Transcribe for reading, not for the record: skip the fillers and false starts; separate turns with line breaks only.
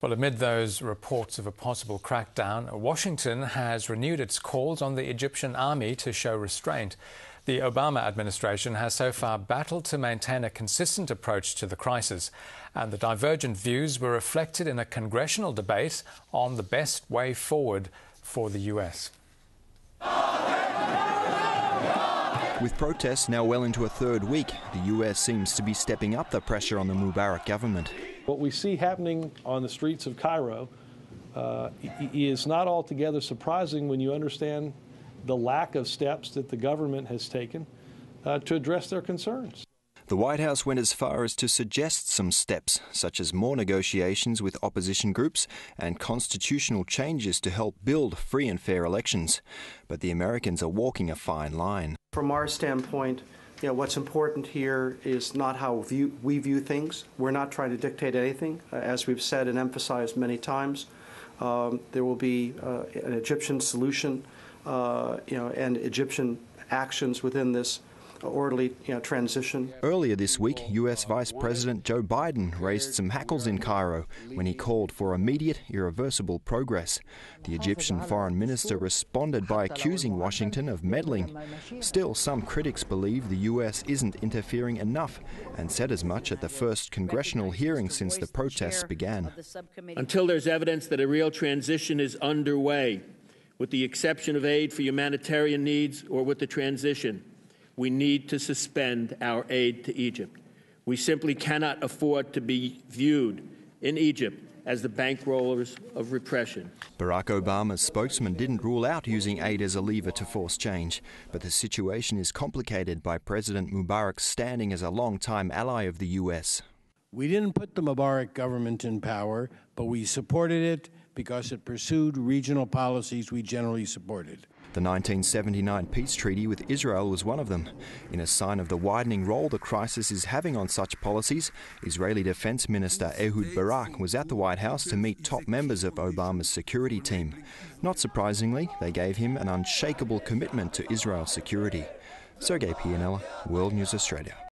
Well, amid those reports of a possible crackdown, Washington has renewed its calls on the Egyptian army to show restraint. The Obama administration has so far battled to maintain a consistent approach to the crisis, and the divergent views were reflected in a congressional debate on the best way forward for the US.
With protests now well into a third week, the US seems to be stepping up the pressure on the Mubarak government.
What we see happening on the streets of Cairo is not altogether surprising when you understand the lack of steps that the government has taken to address their concerns.
The White House went as far as to suggest some steps, such as more negotiations with opposition groups and constitutional changes to help build free and fair elections. But the Americans are walking a fine line.
From our standpoint, what's important here is not how we view things. We're not trying to dictate anything. As we've said and emphasized many times, there will be an Egyptian solution, and Egyptian actions within this orderly transition.
Earlier this week, US Vice President Joe Biden raised some hackles in Cairo when he called for immediate, irreversible progress. The Egyptian foreign minister responded by accusing Washington of meddling. Still, some critics believe the US isn't interfering enough and said as much at the first congressional hearing since the protests began.
Until there's evidence that a real transition is underway, with the exception of aid for humanitarian needs or with the transition, we need to suspend our aid to Egypt. We simply cannot afford to be viewed in Egypt as the bankrollers of repression.
Barack Obama's spokesman didn't rule out using aid as a lever to force change, but the situation is complicated by President Mubarak's standing as a long-time ally of the US.
We didn't put the Mubarak government in power, but we supported it because it pursued regional policies we generally supported.
The 1979 peace treaty with Israel was one of them. In a sign of the widening role the crisis is having on such policies, Israeli Defense Minister Ehud Barak was at the White House to meet top members of Obama's security team. Not surprisingly, they gave him an unshakable commitment to Israel's security. Sergei Pianella, World News Australia.